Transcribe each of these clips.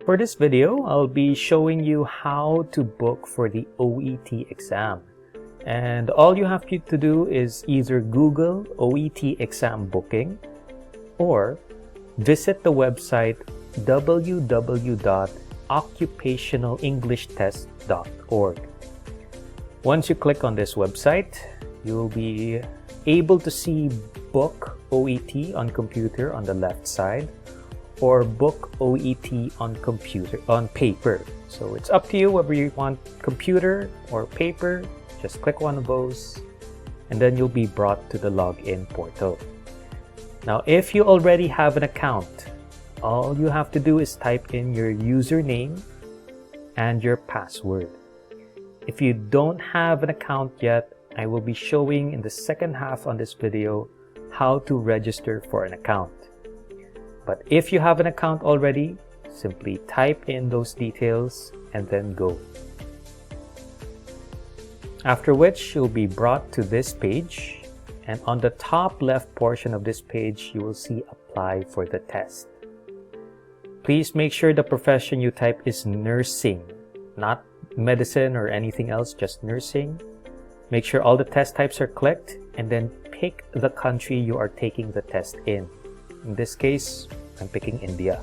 For this video, I'll be showing you how to book for the OET exam. And all you have to do is either Google OET exam booking or visit the website www.occupationalenglishTest.org. Once you click on this website, you'll be able to see Book OET on computer on the left side, or Book OET on paper. So it's up to you whether you want computer or paper. Just click one of those and then you'll be brought to the login portal. Now, if you already have an account, all you have to do is type in your username and your password. If you don't have an account yet, I will be showing in the second half on this video how to register for an account. But if you have an account already, simply type in those details and then go. After which, you'll be brought to this page, and on the top left portion of this page, you will see Apply for the test. Please make sure the profession you type is nursing, not medicine or anything else, just nursing. Make sure all the test types are clicked, and then pick the country you are taking the test in. In this case, I'm picking India.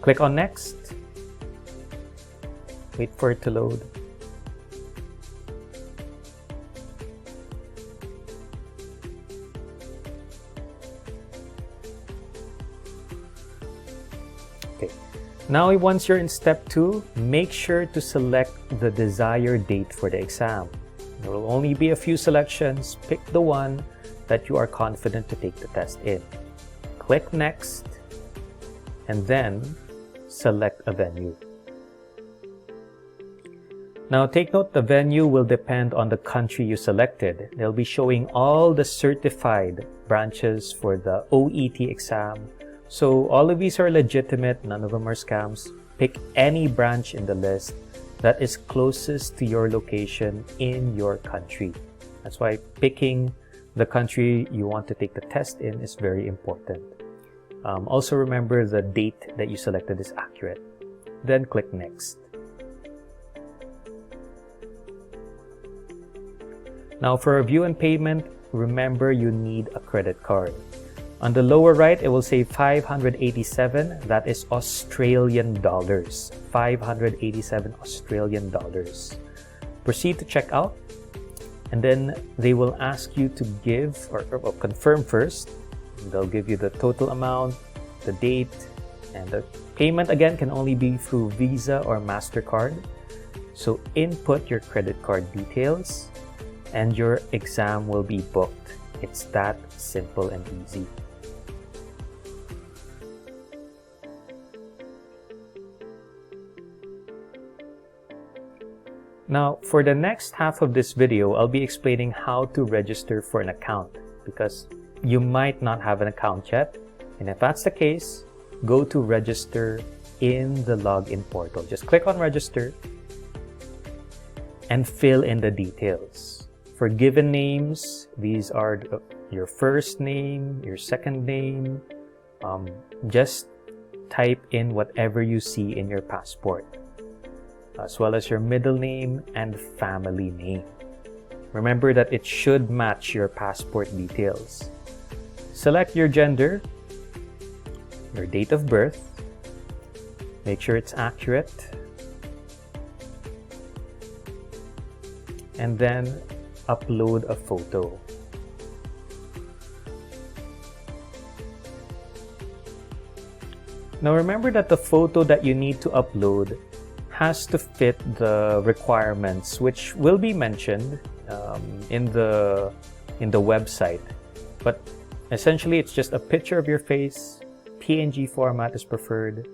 Click on Next. Wait for it to load. Okay. Now, once you're in step 2, make sure to select the desired date for the exam. There will only be a few selections. Pick the one that you are confident to take the test in. Click Next, and then select a venue. Now, take note, the venue will depend on the country you selected. They'll be showing all the certified branches for the OET exam. So all of these are legitimate, none of them are scams. Pick any branch in the list that is closest to your location in your country. That's why picking the country you want to take the test in is very important. Also remember the date that you selected is accurate. Then click Next. Now, for review and payment, remember you need a credit card. On the lower right, it will say 587. That is Australian dollars. 587 Australian dollars. Proceed to check out, and then they will ask you to give or confirm first. They'll give you the total amount, the date, and the payment again can only be through Visa or MasterCard. So input your credit card details and your exam will be booked. It's that simple and easy. Now, for the next half of this video, I'll be explaining how to register for an account, because you might not have an account yet. And if that's the case, go to register in the login portal. Just click on register and fill in the details. For given names, these are your first name, your second name. Just type in whatever you see in your passport, as well as your middle name and family name. Remember that it should match your passport details. Select your gender, your date of birth, make sure it's accurate, and then upload a photo. Now remember that the photo that you need to upload has to fit the requirements, which will be mentioned in the website. But essentially, it's just a picture of your face. PNG format is preferred.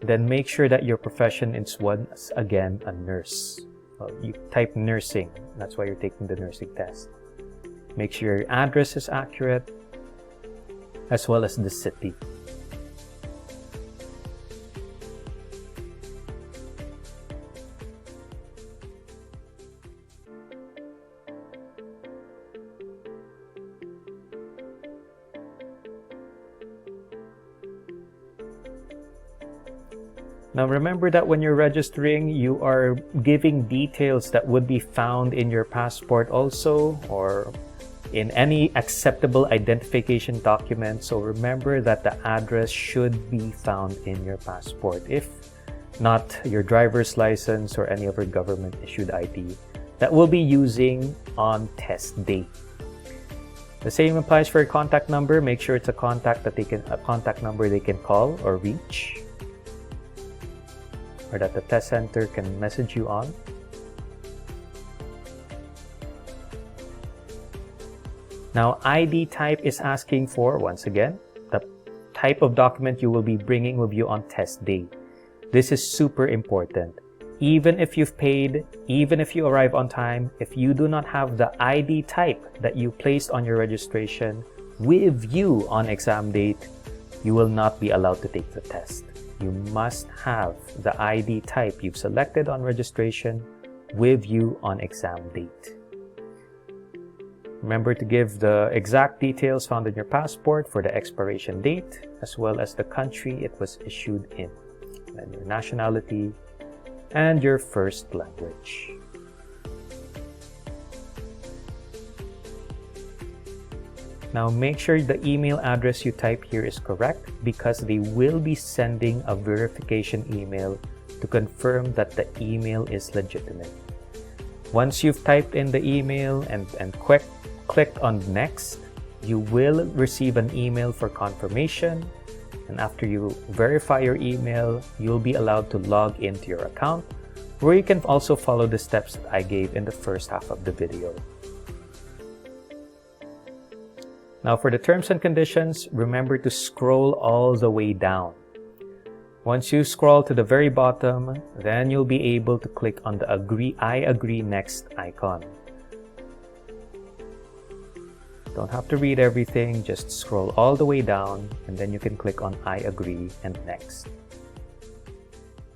Then make sure that your profession is once again a nurse. You type nursing. That's why you're taking the nursing test. Make sure your address is accurate, as well as the city. Now remember that when you're registering, you are giving details that would be found in your passport also, or in any acceptable identification document. So remember that the address should be found in your passport, if not your driver's license or any other government issued ID that we'll be using on test day. The same applies for your contact number. Make sure it's a contact number they can call or reach, or that the test center can message you on. Now, ID type is asking for, once again, the type of document you will be bringing with you on test day. This is super important. Even if you've paid, even if you arrive on time, if you do not have the ID type that you placed on your registration with you on exam date, you will not be allowed to take the test. You must have the ID type you've selected on registration with you on exam date. Remember to give the exact details found in your passport for the expiration date, as well as the country it was issued in, and your nationality, and your first language. Now make sure the email address you type here is correct, because they will be sending a verification email to confirm that the email is legitimate. Once you've typed in the email and clicked on next, you will receive an email for confirmation. And after you verify your email, you'll be allowed to log into your account, where you can also follow the steps that I gave in the first half of the video. Now for the terms and conditions, remember to scroll all the way down. Once you scroll to the very bottom, then you'll be able to click on the I agree next icon. Don't have to read everything, just scroll all the way down, and then you can click on I agree and next.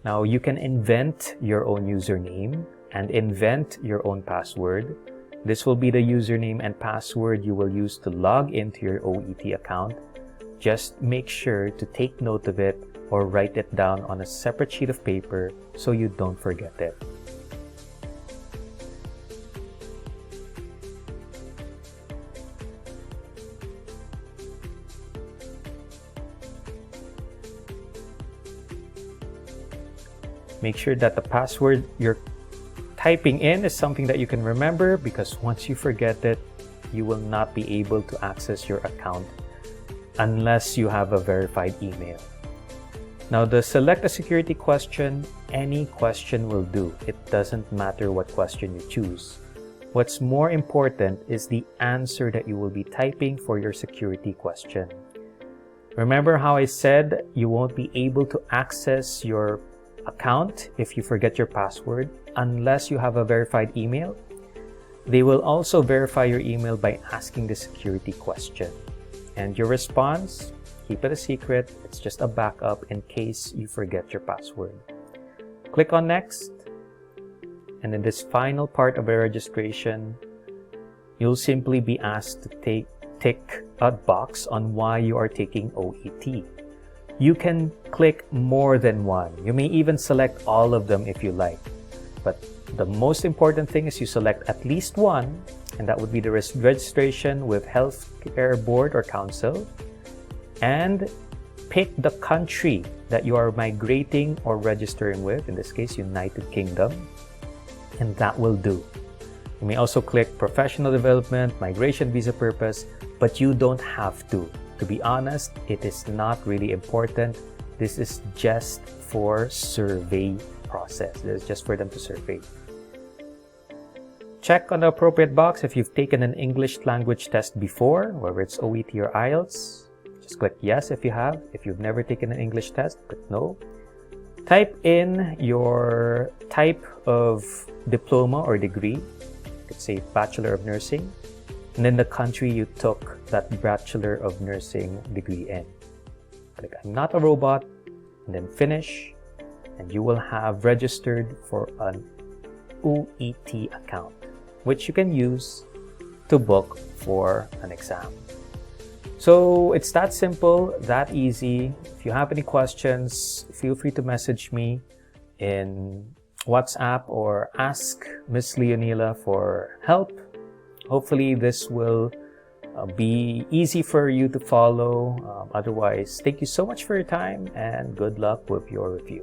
Now you can invent your own username and invent your own password. This will be the username and password you will use to log into your OET account. Just make sure to take note of it or write it down on a separate sheet of paper so you don't forget it. Make sure that the password you're typing in is something that you can remember, because once you forget it, you will not be able to access your account unless you have a verified email. Now, the select a security question, any question will do. It doesn't matter what question you choose. What's more important is the answer that you will be typing for your security question. Remember how I said you won't be able to access your account if you forget your password unless you have a verified email? They will also verify your email by asking the security question. And your response, keep it a secret. It's just a backup in case you forget your password. Click on next. And in this final part of the registration, you'll simply be asked to tick a box on why you are taking OET. You can click more than one. You may even select all of them if you like. But the most important thing is you select at least one, and that would be the registration with Healthcare Board or Council, and pick the country that you are migrating or registering with, in this case, United Kingdom, and that will do. You may also click Professional Development, Migration Visa Purpose, but you don't have to. To be honest, it is not really important. This is just for survey process. This is just for them to survey. Check on the appropriate box if you've taken an English language test before, whether it's OET or IELTS. Just click yes if you have. If you've never taken an English test, click no. Type in your type of diploma or degree. You could say Bachelor of Nursing. And then the country you took that Bachelor of Nursing degree in. Click I'm not a robot, and then finish, and you will have registered for an OET account, which you can use to book for an exam. So it's that simple, that easy. If If you have any questions, feel free to message me in WhatsApp or ask Miss Leonila for help. Hopefully this will be easy for you to follow. Otherwise, thank you so much for your time and good luck with your review.